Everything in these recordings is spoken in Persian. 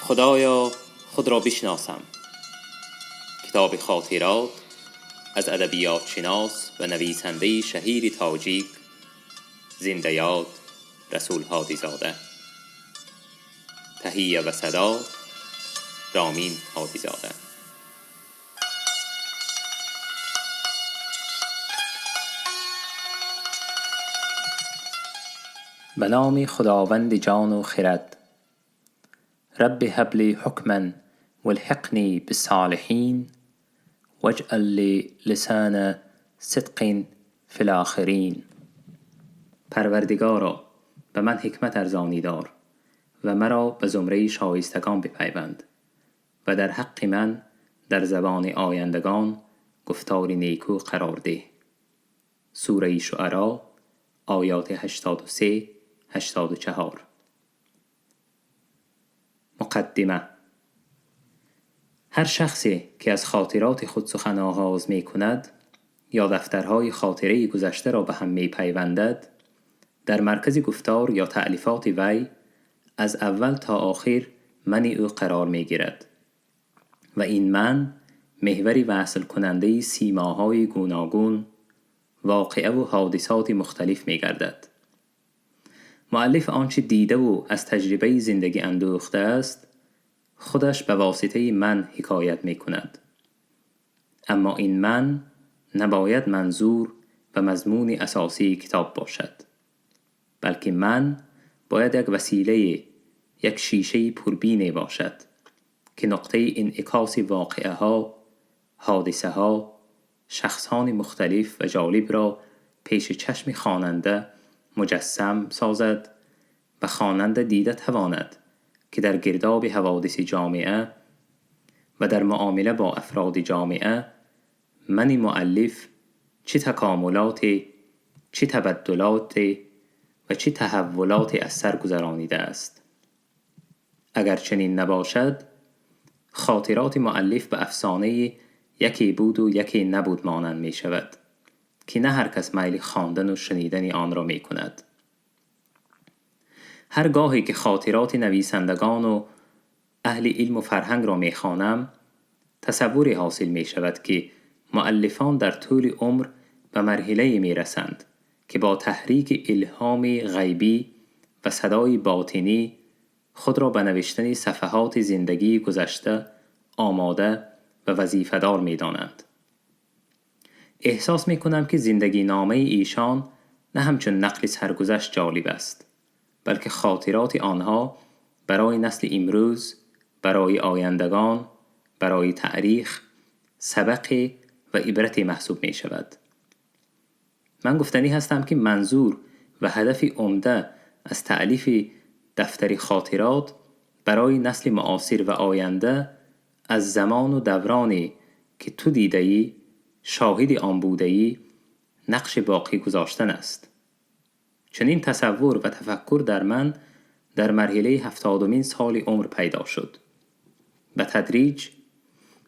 خدایا خود را بشناسم. کتاب خاطرات از ادبیات شناس و نویسنده شهیر تاجیک زنده یاد رسول هادی زاده. تهیه و صدا رامین هادی زاده. به نام خداوند جان و خرد. رب هب لی حکما والحقنی بالصالحین واجعل لی لسان صدق فی الاخرین. پروردگارا به من حکمت ارزانی دار و مرا به زمره شایستگان بپیوند و در حق من در زبان آیندگان گفتاری نیکو قرار ده. سوره شعراء آیات 83-84. مقدمه. هر شخصی که از خاطرات خود سخن آغاز می کند یا دفترهای خاطره گذشته را به هم می پیوندد، در مرکز گفتار یا تألیفات وی از اول تا آخر من او قرار می گیرد و این من محوری وصل کننده سیماهای گوناگون، واقعه و حادثات مختلف می گردد. مؤلف آنچه دیده و از تجربه زندگی اندوخته است خودش به واسطه من حکایت می کند. اما این من نباید منظور و مضمون اساسی کتاب باشد، بلکه من باید یک وسیله، یک شیشه پربینه باشد که نقطه انعکاس واقعه ها، حادثه ها، شخصان مختلف و جالب را پیش چشم خواننده مجسم سازد و خواننده دیده تواند که در گرداب حوادث جامعه و در معامله با افراد جامعه من مؤلف چه تکاملات، چه تبدلات و چه تحولات از سر گذرانیده است. اگر چنین نباشد خاطرات مؤلف به افسانه یکی بود و یکی نبود مانند می شود که نه هر کس میل خواندن و شنیدن آن را می کند. هر گاهی که خاطرات نویسندگان و اهل علم و فرهنگ را می خوانم تصوری حاصل می شود که مؤلفان در طول عمر به مرحله می رسند که با تحریک الهام غیبی و صدای باطنی خود را به نوشتن صفحات زندگی گذشته آماده و وظیفه‌دار می دانند. احساس می کنم که زندگی نامه ایشان نه همچون نقل سرگذشت جالب است، بلکه خاطرات آنها برای نسل امروز، برای آیندگان، برای تاریخ سبق و عبرت محسوب می شود. من گفتنی هستم که منظور و هدف عمده از تألیف دفتر خاطرات برای نسل معاصر و آینده از زمان و دورانی که تو دیده‌ای، شاهد آن بوده‌ای، نقش باقی گذاشتن است. چنین تصور و تفکر در من در مرحله 70مین سال عمر پیدا شد. به تدریج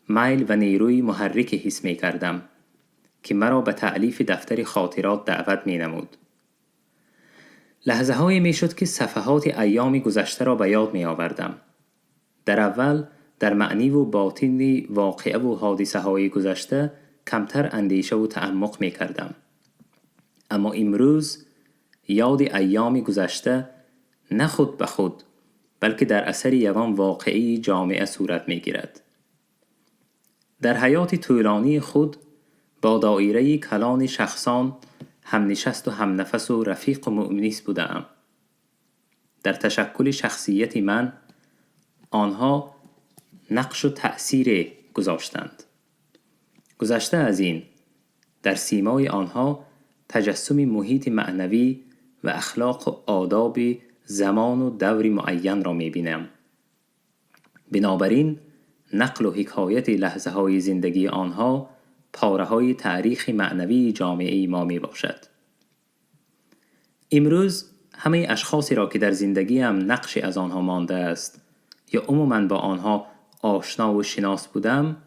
میل و نیروی محرک حس می کردم که مرا به تألیف دفتر خاطرات دعوت می نمود. لحظه هایی می شد که صفحات ایام گذشته را به یاد می آوردم. در اول در معنی و باطن واقعه و حادثه های گذشته کمتر اندیشه و تعمق می کردم. اما امروز یاد ایام گذشته نه خود به خود بلکه در اثر یگان واقعی جامعه صورت می گیرد. در حیات طولانی خود با دایره کلان شخصان هم نشست و هم نفس و رفیق و مؤنس بودم. در تشکل شخصیت من آنها نقش و تأثیر گذاشتند. گذشته از این در سیمای آنها تجسم محیط معنوی و اخلاق و آداب زمان و دور معین را می بینم. بنابراین نقل و حکایت لحظه های زندگی آنها پاره های تاریخ معنوی جامعه ما می باشد. امروز همه اشخاصی را که در زندگیم نقشی از آنها مانده است یا عموماً با آنها آشنا و شناس بودم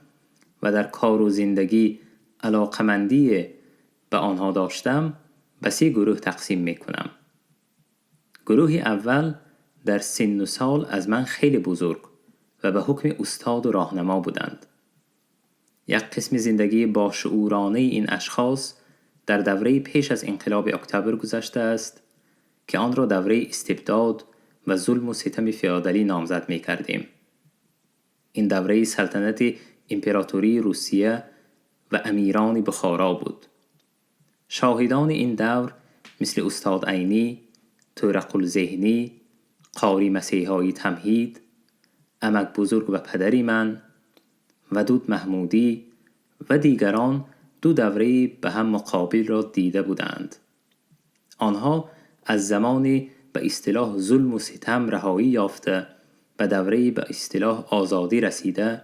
و در کار و زندگی علاقمندی به آنها داشتم به 3 گروه تقسیم می کنم. گروه اول در سن و سال از من خیلی بزرگ و به حکم استاد و راهنما بودند. یک قسم زندگی باشعورانه این اشخاص در دوره پیش از انقلاب اکتبر گذشته است که آن را دوره استبداد و ظلم و ستم فئودالی نامزد می کردیم. این دوره سلطنت امپراتوری روسیه و امیران بخارا بود. شاهدان این دور مثل استاد عینی، طارق الذهنی، قاری مسیحایی تمهید، عمک بزرگ و پدری من، ودود محمودی و دیگران دو دوره به هم مقابل را دیده بودند. آنها از زمانی به اصطلاح ظلم و ستم رهایی یافته به دوره به اصطلاح آزادی رسیده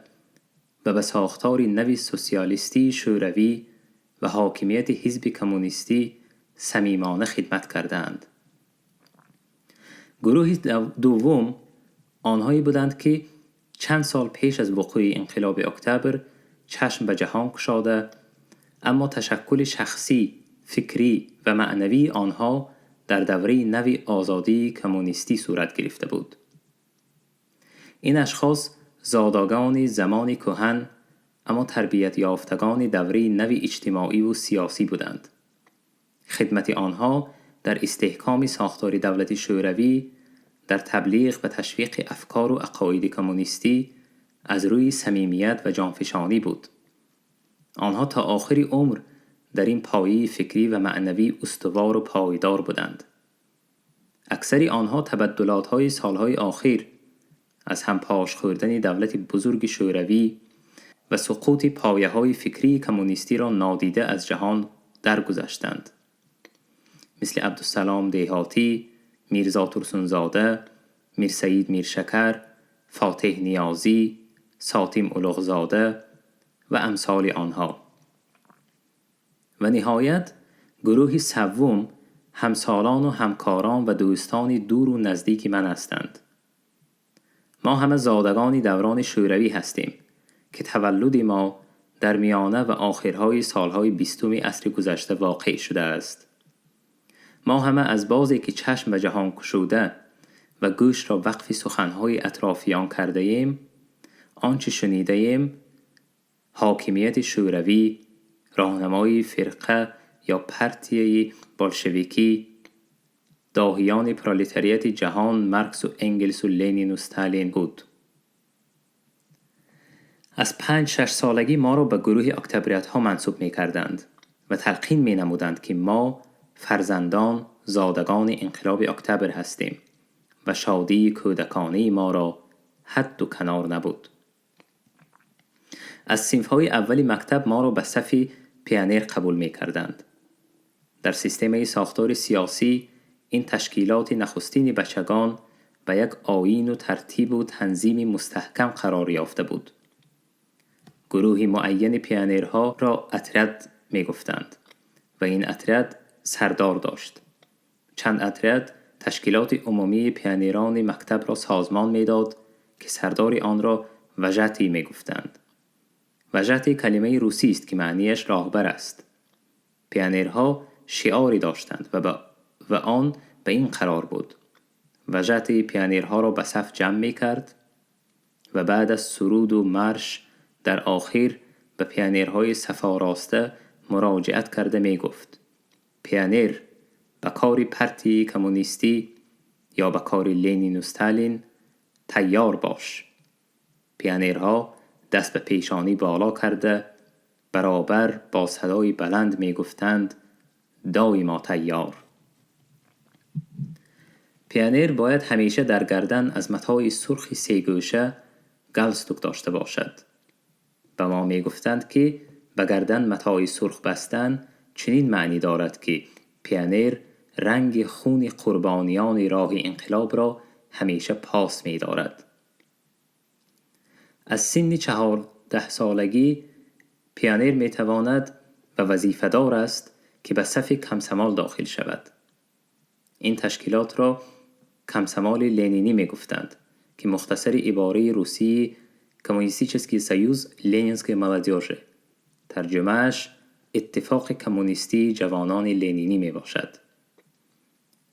و به ساختار نوی سوسیالیستی شوروی و حاکمیت حزب کمونیستی صمیمانه خدمت کردند. گروه دوم آنهایی بودند که چند سال پیش از وقوع انقلاب اکتبر چشم به جهان گشاده، اما تشکل شخصی، فکری و معنوی آنها در دوره نوی آزادی کمونیستی صورت گرفته بود. این اشخاص زادگان زمان کهن اما تربیت یافتگان دوره نوی اجتماعی و سیاسی بودند. خدمت آنها در استحکام ساختار دولت شوروی در تبلیغ و تشویق افکار و عقاید کمونیستی از روی صمیمیت و جانفشانی بود. آنها تا آخر عمر در این پایه فکری و معنوی استوار و پایدار بودند. اکثر آنها تبدلات‌های سالهای آخر از هم پاش خوردن دولت بزرگ شوروی و سقوط پایه‌های فکری کمونیستی را نادیده از جهان درگذشتند. مثل عبدالسلام دیهاتی، میرزا ترسونزاده، میرسعید میرشکر، فاتح نیازی، ساتیم الاغزاده و امثال آنها. و نهایت گروه سوم همسالان و همکاران و دوستان دور و نزدیک من هستند. ما همه زادگان دوران شوروی هستیم که تولد ما در میانه و آخرهای سالهای 20 عصر گذشته واقع شده است. ما همه از بازی که چشم به جهان گشوده و گوش را وقف سخنهای اطرافیان کرده ایم، آنچه شنیده ایم حاکمیت شوروی، راهنمای فرقه یا پارتی بولشویکی، داهیان پرولتاریات جهان مارکس و انگلس و لنین و استالین بود. از 5-6 سالگی ما را به گروه اکتبریت ها منسوب می کردند و تلقین می نمودند که ما فرزندان زادگان انقلاب اکتبر هستیم و شادی کودکانه ما را حد و کنار نبود. از صنف‌های اولی مکتب ما را به صف پیانیر قبول می کردند. در سیستم ساختار سیاسی این تشکیلات نخستین بچگان به یک آیین و ترتیب و تنظیم مستحکم قرار یافته بود. گروه معین پیانیرها را اتریاد می گفتند و این اتریاد سردار داشت. چند اتریاد تشکیلات عمومی پیانیران مکتب را سازمان می داد که سردار آن را وژاتی می گفتند. وژاتی کلمه روسی است که معنیش راهبر است. پیانیرها شعاری داشتند و آن به این قرار بود: وژاتی پیانیرها را به صف جمع می کرد و بعد از سرود و مرش در آخر به پیانیرهای صف آراسته مراجعت کرده می گفت: پیانیر، به کار پارتی کمونیستی یا به کار لنین و استالین تیار باش. پیانیرها دست به پیشانی بالا کرده برابر با صدای بلند می گفتند: دایما تیار. پیانیر باید همیشه در گردن از متاع سرخ 3 گوشه گالستوک داشته باشد. به ما می گفتند که به گردن متاع سرخ بستن چنین معنی دارد که پیانیر رنگ خون قربانیان راه انقلاب را همیشه پاس می دارد. از سن 14 سالگی پیانیر می تواند و وظیفه دار است که به صف کمسمال داخل شود. این تشکیلات را کمسمال لنینی می گفتند که مختصر عباره روسی کمونیستیچسکی سیوز لنینسکی ملادیوژه، ترجمهش اتفاق کمونیستی جوانان لنینی می باشد.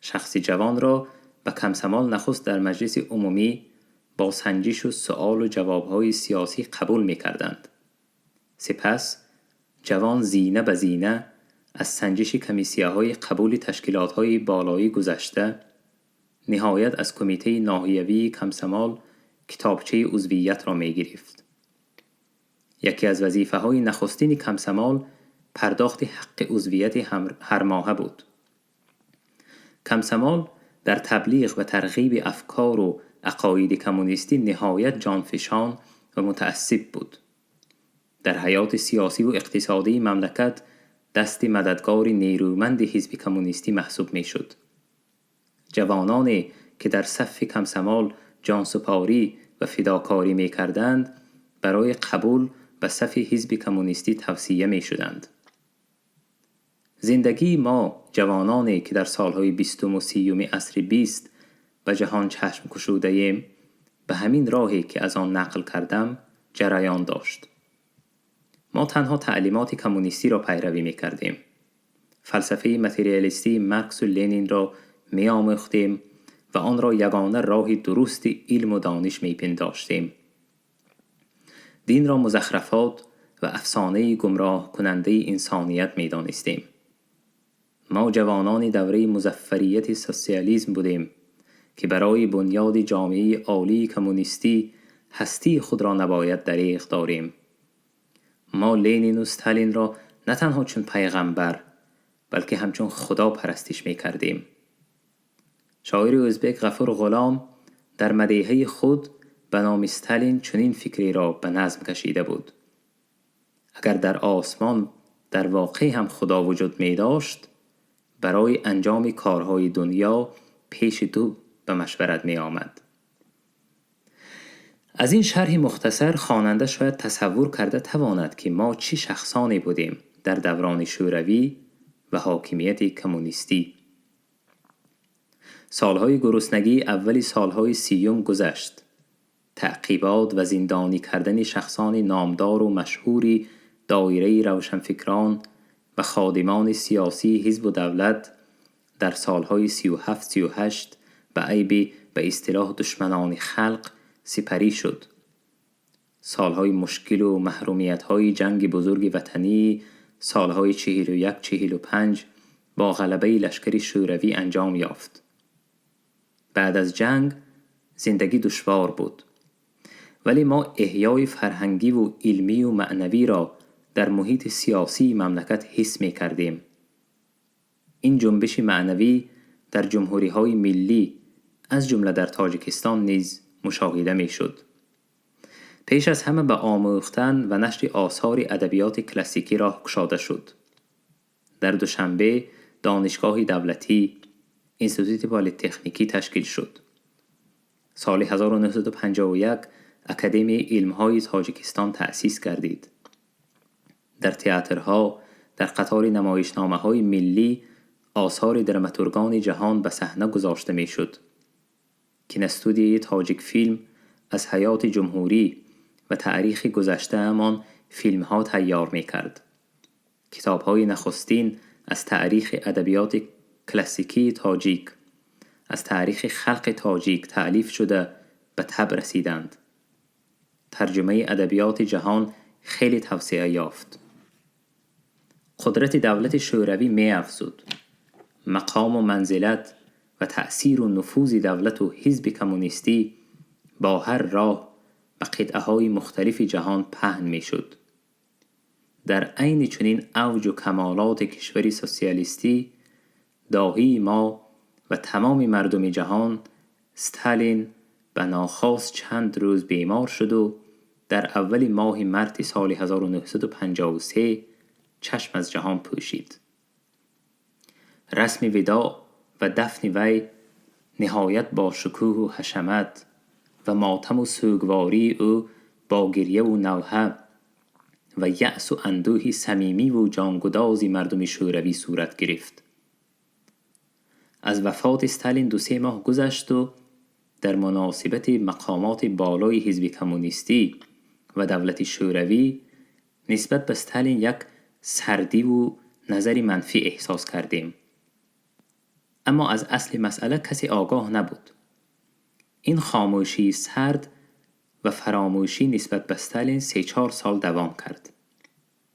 شخصی جوان را به کمسمال نخست در مجلس عمومی با سنجش و سؤال و جوابهای سیاسی قبول می کردند. سپس جوان زینه به زینه از سنجش کمیسیه‌های قبول تشکیلات‌های بالایی گذشته، نهایت از کمیته ناحیوی کمسمال کتابچه عضویت را می گرفت. یکی از وظیفه‌های نخستین کمسمال پرداخت حق عضویت هر ماهه بود. کمسمال در تبلیغ و ترغیب افکار و عقاید کمونیستی نهایت جانفشان و متعصب بود. در حیات سیاسی و اقتصادی مملکت دست مددگار نیرومند حزب کمونیستی محسوب می شد. جوانانی که در صف کمسمال جانسپاری و فداکاری می کردند برای قبول به صف حزب کمونیستی توصیه می شدند. زندگی ما جوانانی که در سالهای 20 و 30 عصر 20 به جهان چشم گشوده ایم به همین راهی که از آن نقل کردم جریان داشت. ما تنها تعلیمات کمونیستی را پیروی می کردیم. فلسفه متریالیستی مارکس و لنین را می آموختیم و آن را یگانه راه درست علم و دانش می پنداشتیم. دین را مزخرفات و افسانه گمراه کننده انسانیت می دانستیم. ما جوانان دوره مظفریت سوسیالیسم بودیم که برای بنیاد جامعه عالی کمونیستی هستی خود را نباید دریغ داریم. ما لنین و استالین را نه تنها چون پیغمبر بلکه همچون خدا پرستش می کردیم. شاعر ازبک غفور غلام در مدیحه خود به نام استالین چنین فکری را به نظم کشیده بود: اگر در آسمان در واقع هم خدا وجود می داشت، برای انجام کارهای دنیا پیش تو به مشورت می آمد. از این شرح مختصر خواننده شاید تصور کرده تواند که ما چه شخصانی بودیم در دوران شوروی و حاکمیت کمونیستی. سالهای گرسنگی اولی سالهای 30 گذشت. تعقیبات و زندانی کردن شخصان نامدار و مشهوری دایره روشنفکران و خادمان سیاسی حزب و دولت در سالهای 37-38 به عیب به اصطلاح دشمنان خلق سپری شد. سالهای مشکل و محرومیت‌های جنگ بزرگ وطنی، سالهای 41-45 با غلبه لشکر شوروی انجام یافت. بعد از جنگ زندگی دشوار بود، ولی ما احیای فرهنگی و علمی و معنوی را در محیط سیاسی مملکت حس می کردیم. این جنبش معنوی در جمهوری‌های ملی از جمله در تاجیکستان نیز مشاهده می شد. پیش از همه به آموختن و نشر آثار ادبیات کلاسیکی راه گشاده شد. در دوشنبه دانشگاه دولتی انستیتوت پلی‌تکنیکی تشکیل شد. سال 1951 اکادمی علم‌های تاجیکستان تأسیس گردید. در تئاترها در قطار نمایشنامه‌های ملی آثار دراماتورگان جهان به صحنه گذاشته می‌شد. کیناستودیوی تاجیک فیلم از حیات جمهوری و تاریخ گذشته امان فیلم‌ها تیار می‌کرد. کتاب‌های نخستین از تاریخ ادبیات کلاسیکی تاجیک، از تاریخ خلق تاجیک تألیف شده به تب رسیدند. ترجمه ادبیات جهان خیلی توسعه یافت. قدرت دولت شوروی می افزود. مقام و منزلت و تأثیر و نفوذ دولت و حزب کمونیستی با هر راه به قطعه‌های مختلف جهان پهن می شد. در عین چنین اوج و کمالات کشوری سوسیالیستی، داهی ما و تمام مردم جهان، استالین به ناخواست چند روز بیمار شد و در اول ماه مارت سال 1953 چشم از جهان پوشید. رسم وداع و دفن وی نهایت با شکوه و حشمت و ماتم و سوگواری او با گریه و نوحه و یأس و اندوه صمیمی و جانگدازی مردم شوروی صورت گرفت. از وفات استالین 2-3 ماه گذشت و در مناسبت مقامات بالای حزب کمونیستی و دولت شوروی نسبت به استالین یک سردی و نظری منفی احساس کردیم. اما از اصل مسئله کسی آگاه نبود. این خاموشی سرد و فراموشی نسبت به استالین 3-4 سال دوام کرد.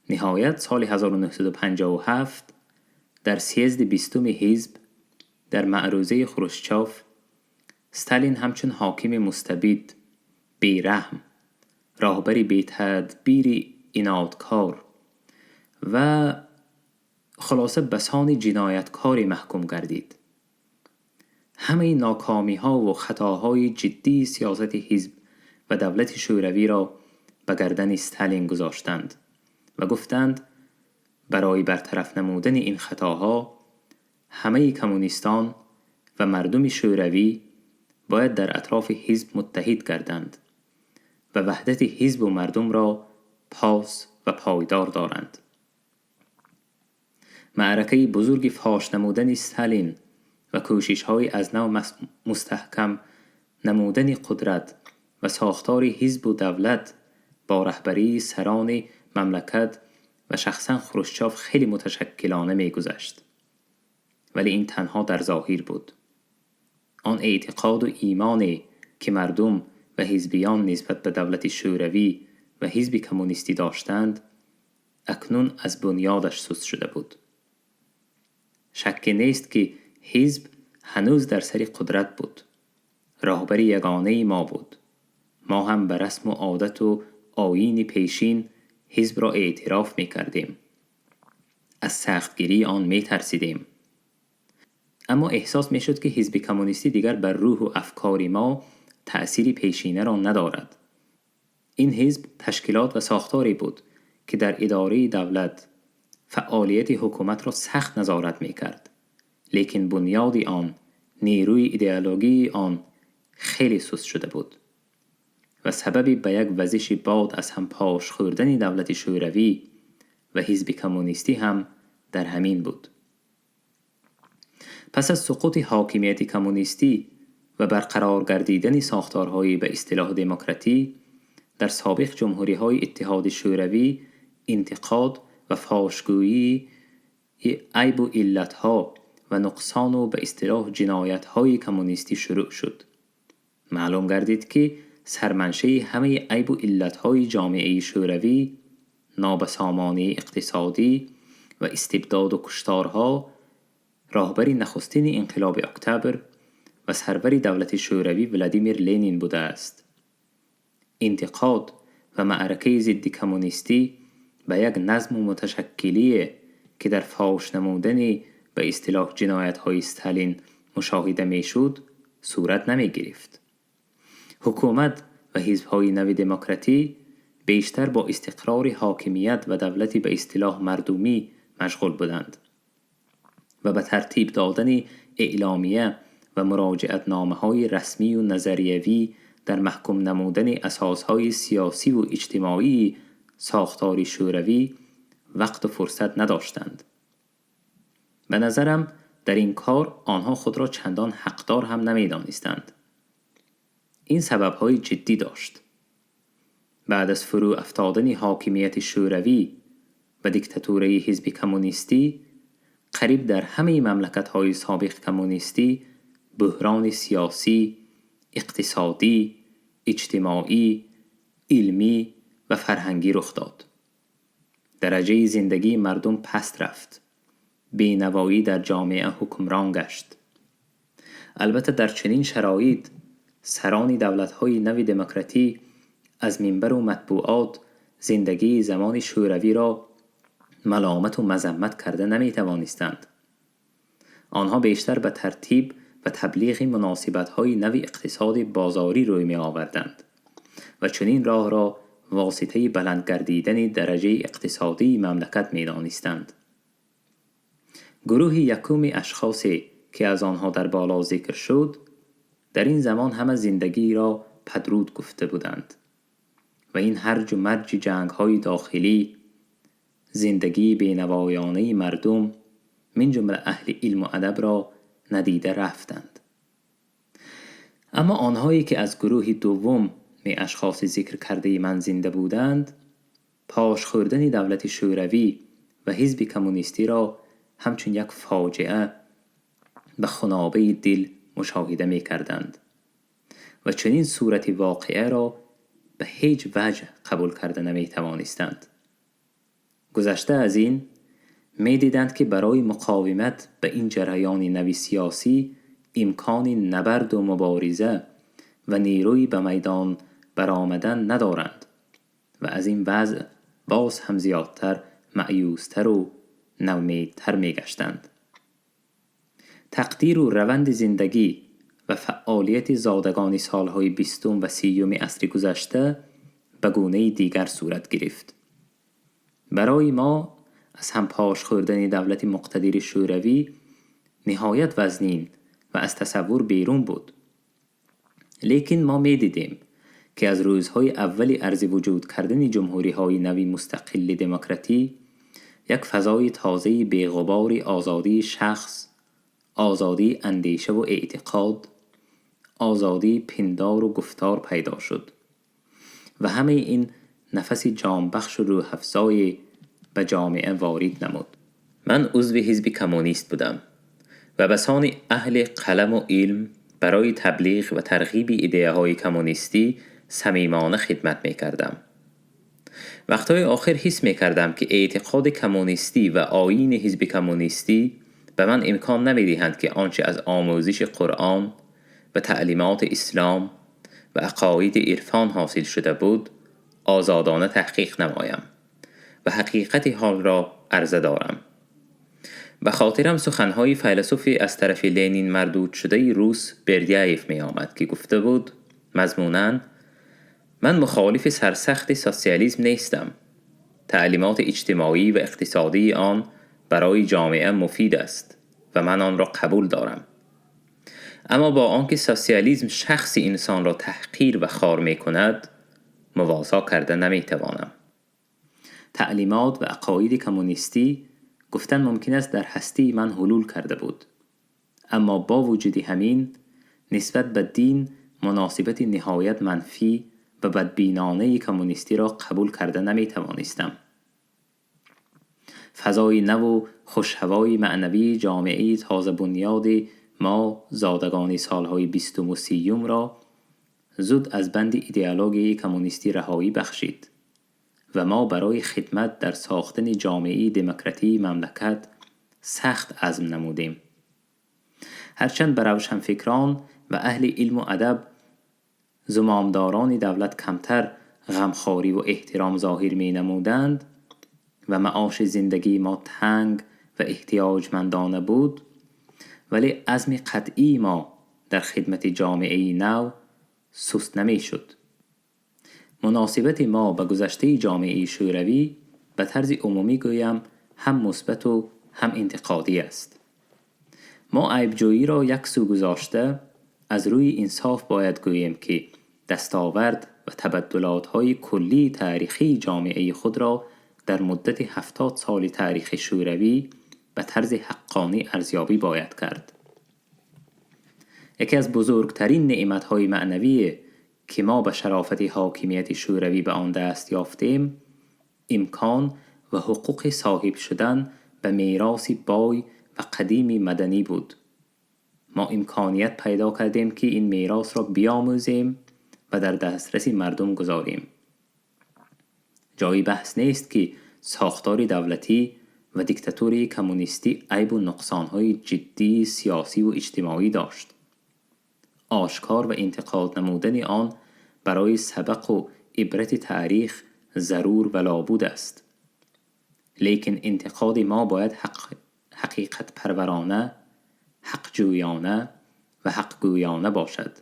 نهایت سال 1957 در سیزد 20 حزب در معروضه خروشچاف، استالین همچون حاکم مستبد، بیرحم، راهبری بی‌تدبیر انادکار و خلاصه بسان جنایتکاری محکوم گردید. همه ناکامی ها و خطاهای جدی سیاست حزب و دولت شوروی را به گردن استالین گذاشتند و گفتند برای برطرف نمودن این خطاها همه کمونیستان و مردم شوروی باید در اطراف حزب متحد گردند و وحدت حزب و مردم را پاس و پایدار دارند. معرکه بزرگ فاش نمودن استالین و کوشش‌های از نو مستحکم نمودن قدرت و ساختار حزب و دولت با رهبری سران مملکت و شخصا خروشچاف خیلی متشکلانه می‌گذشت. ولی این تنها در ظاهر بود. آن اعتقاد و ایمانی که مردم و حزبیان نسبت به دولت شوروی و حزب کمونیستی داشتند اکنون از بنیادش سست شده بود. شک نیست که حزب هنوز در سر قدرت بود. راهبر یگانه ما بود. ما هم به رسم و عادت و آیین پیشین حزب را اعتراف می کردیم. از سختگیری آن می ترسیدیم. اما احساس می شد که حزب کمونیستی دیگر بر روح و افکار ما تأثیری پیشینه را ندارد. این حزب تشکیلات و ساختاری بود که در اداره دولت فعالیت حکومت را سخت نظارت می کرد. لیکن بنیاد آن، نیروی ایدئولوژی آن خیلی سست شده بود و سببی به یک وزش باد از هم پاش خوردن دولت شوروی و حزب کمونیستی هم در همین بود. پس از سقوط حاکمیت کمونیستی و برقرار گردیدن ساختارهای به اصطلاح دموکراتی در سابق جمهوری‌های اتحاد شوروی، انتقاد و فاشگویی عیب و علتها و نقصان و به اصطلاح جنایت‌های کمونیستی شروع شد. معلوم گردید که سرمنشه همه عیب و علت‌های جامعه شوروی، نابسامانی اقتصادی و استبداد و کشتارها، راهبر نخستین انقلاب اکتبر و سرور دولت شوروی ولادیمیر لنین بوده است. انتقاد و معرکه ضد کمونیستی به یک نظم متشکلی که در فاش نمودن به اصطلاح جنایت‌های استالین مشاهده می‌شد صورت نمی‌گرفت. حکومت و حزب‌های نو دموکراتی بیشتر با استقرار حاکمیت و دولت به اصطلاح مردمی مشغول بودند و به ترتیب دادن اعلامیه و مراجعت نامه‌های رسمی و نظریوی در محکوم نمودن اساسهای سیاسی و اجتماعی ساختار شوروی وقت و فرصت نداشتند. به نظرم در این کار آنها خود را چندان حقدار هم نمی‌دانستند. این سبب‌های جدی داشت. بعد از فرو افتادن حاکمیت شوروی و دیکتاتوری حزب کمونیستی، قریب در همه مملکت‌های سابق کمونیستی بحران سیاسی، اقتصادی، اجتماعی، علمی و فرهنگی رخ داد. درجه زندگی مردم پست رفت. بی‌نوایی در جامعه حکمران گشت. البته در چنین شرایط سران دولت‌های نو دموکراتی از منبر و مطبوعات زندگی زمان شوروی را ملامت و مذمت کرده نمی‌توانستند. آنها بیشتر به ترتیب و تبلیغ مناسبت‌های نو اقتصاد بازاری روی می‌آوردند و چنین راه را واسطه بلند گردیدن درجه اقتصادی مملکت می‌دانستند. گروه یکم اشخاصی که از آنها در بالا ذکر شد در این زمان همه زندگی را پدرود گفته بودند و این هرج و مرج جنگ‌های داخلی، زندگی بینوایانه مردم من جمله اهل علم و ادب را ندیده رفتند. اما آنهایی که از گروه دوم می اشخاص ذکر کرده من زنده بودند، پاش خوردن دولت شوروی و حزب کمونیستی را همچون یک فاجعه به خنابه دل مشاهده می کردند و چنین صورت واقعه را به هیچ وجه قبول کرده نمی توانستند. گذشته از این می دیدند که برای مقاومت به این جریان نوی سیاسی امکان نبرد و مبارزه و نیروی به میدان برآمدن ندارند و از این وضع باز هم زیادتر مأیوستر و نومیدتر می گشتند. تقدیر و روند زندگی و فعالیت زادگان سالهای 20 و 30 عصر گذشته به گونه دیگر صورت گرفت. برای ما از هم پاش خوردن دولت مقتدر شوروی نهایت وزنین و از تصور بیرون بود. لیکن ما می دیدیم که از روزهای اولی عرض وجود کردن جمهوری های نوی مستقل دموکراتی یک فضای تازه بی‌غبار آزادی شخص، آزادی اندیشه و اعتقاد، آزادی پندار و گفتار پیدا شد و همه این نفس جانبخش و روح افزای به جامعه وارد نمود. من عضو حزب کمونیست بودم و بسان اهل قلم و علم برای تبلیغ و ترغیب ایده های کمونیستی صمیمانه خدمت می کردم. وقتهای آخر حس می کردم که اعتقاد کمونیستی و آیین حزب کمونیستی به من امکان نمی دهند که آنچه از آموزش قرآن و تعلیمات اسلام و عقاید عرفان حاصل شده بود آزادانه تحقیق نمایم و حقیقت حال را عرضه دارم. به خاطرم سخنهای فیلسوفی از طرف لنین مردود شده روس بردیایف می آمد که گفته بود مضموناً من مخالف سرسخت سوسیالیسم نیستم. تعلیمات اجتماعی و اقتصادی آن برای جامعه مفید است و من آن را قبول دارم. اما با آنکه سوسیالیسم شخص انسان را تحقیر و خوار می کند موازا کرده نمی توانم. تعلیمات و عقاید کمونیستی گفتن ممکن است در هستی من حلول کرده بود، اما با وجود همین نسبت به دین مناسبت نهایت منفی و بدبینانه کمونیستی را قبول کرده نمی توانستم. فضای نو و خوشهوای معنوی جامعه تازه بنیاد ما زادگان سالهای 20 و 30 را زود از بند ایدئولوژی کمونیستی رهایی بخشید و ما برای خدمت در ساختن جامعه دموکراتی مملکت سخت عزم نمودیم. هرچند بر روشنفکران و اهل علم و ادب زمامداران دولت کمتر غمخواری و احترام ظاهر می نمودند و معاش زندگی ما تنگ و احتیاجمندانه بود، ولی عزم قطعی ما در خدمت جامعه نو سست نمی شد. مناسبت ما به گذشته جامعه شوروی به طرز عمومی گویم هم مثبت و هم انتقادی است. ما عیب‌جویی را یک سو گذاشته از روی انصاف باید گوییم که دستاورد و تبدلات‌های کلی تاریخی جامعه خود را در مدت 70 سال تاریخ شوروی به طرز حقانی ارزیابی باید کرد. یکی از بزرگترین نعمت‌های معنوی که ما به شرافت حاکمیت شوروی به آن دست یافتیم امکان و حقوق صاحب شدن به میراث بای و قدیم مدنی بود. ما امکانیت پیدا کردیم که این میراث را بیاموزیم و در دسترس مردم گذاریم. جای بحث نیست که ساختار دولتی و دیکتاتوری کمونیستی عیب و نقصانهای جدی سیاسی و اجتماعی داشت. آشکار و انتقاد نمودن آن برای سبق و عبرت تاریخ ضرور و لابد است. لیکن انتقاد ما باید حقیقت پرورانه، حق جویانه و حق گویانه باشد.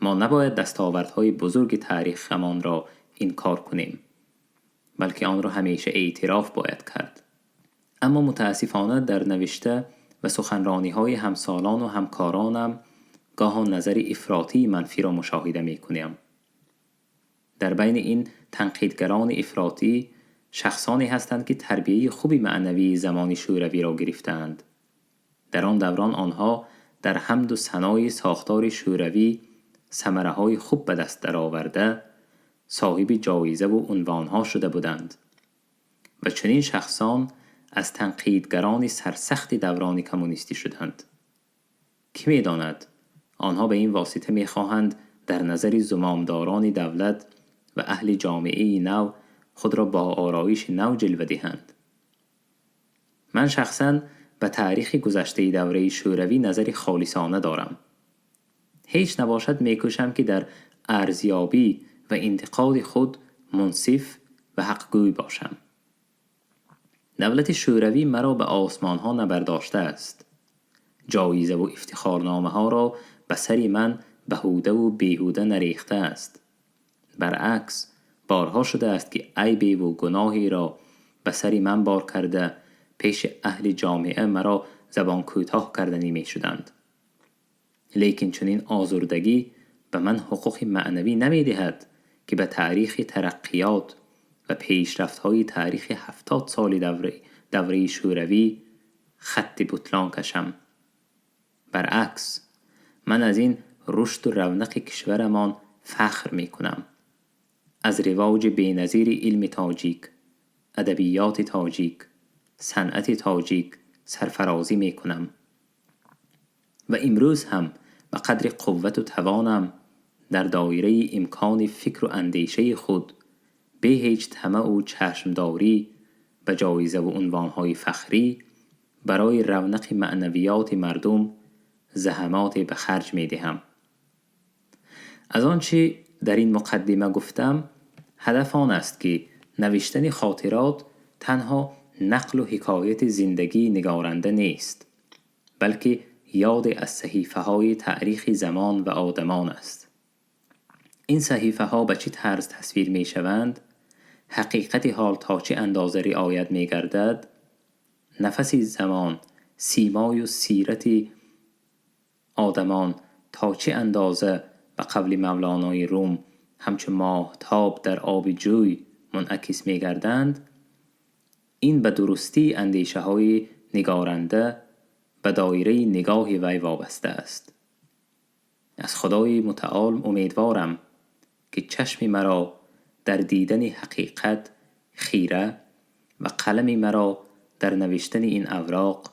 ما نباید دستاوردهای بزرگ تاریخمان را انکار کنیم، بلکه آن را همیشه اعتراف باید کرد. اما متاسفانه در نوشته و سخنرانی‌های همسالان و همکارانم گاهان نظر افراطی منفی را مشاهده می‌کنیم. در بین این تنقیدگران افراطی شخصانی هستند که تربیت خوبی معنوی زمان شوروی را گرفتند. در آن دوران آنها در حمد و ثنای ساختار شوروی ثمره‌های خوب به دست درآورده صاحب جایزه و عنوانها شده بودند و چنین شخصان از تنقیدگران سرسخت دوران کمونیستی شدند. کی می‌داند آنها به این واسطه می‌خواهند در نظر زمامداران دولت و اهل جامعه نو خود را با آرایش نو جلوه دهند. من شخصاً به تاریخ گذشته دوره شوروی نظری خالصانه دارم. هیچ نباشد میکوشم که در ارزیابی و انتقاد خود منصف و حقگوی باشم. دولت شوروی مرا به آسمان ها نبرداشته است. جایزه و افتخارنامه ها را به سر من بهوده و بیهوده نریخته است. برعکس بارها شده است که عیب و گناهی را به سر من بار کرده پیش اهل جامعه مرا زبان کوتاه کردنی می شدند. لیکن چنین آزردگی به من حقوق معنوی نمی دهد که به تاریخ ترقیات و پیشرفت های تاریخ 70 سال دوره شوروی خط بطلان کشم. برعکس من از این رشد و رونق کشورمان فخر می کنم. از رواج بی‌نظیر علم تاجیک، ادبیات تاجیک، صنعت تاجیک سرفرازی می کنم و امروز هم به قدر قوت و توانم در دایره امکان فکر و اندیشه خود به هیچ طمع و چشمداری به جایزه و عنوانهای فخری برای رونق معنویات مردم زحمات به خرج می دهم. از آنچه در این مقدمه گفتم هدف آن است که نوشتن خاطرات تنها نقل و حکایت زندگی نگارنده نیست، بلکه یاد از صحیفه های تاریخ زمان و آدمان است. این صحیفه ها به چه طرز تصویر می شوند، حقیقت حال تا چه اندازه رعایت می گردد، نفس زمان، سیمای و سیرت آدمان تا چه اندازه به قول مولانای روم همچون ماهتاب در آب جوی منعکس می گردند، این به درستی اندیشه های نگارنده به دایره نگاه وی وابسته است. از خدای متعال امیدوارم که چشم مرا در دیدن حقیقت خیره و قلم مرا در نوشتن این اوراق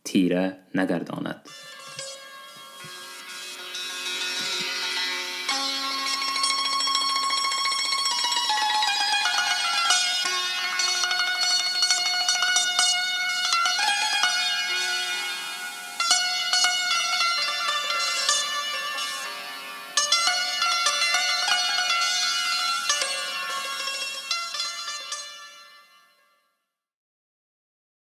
تیره نگرداند.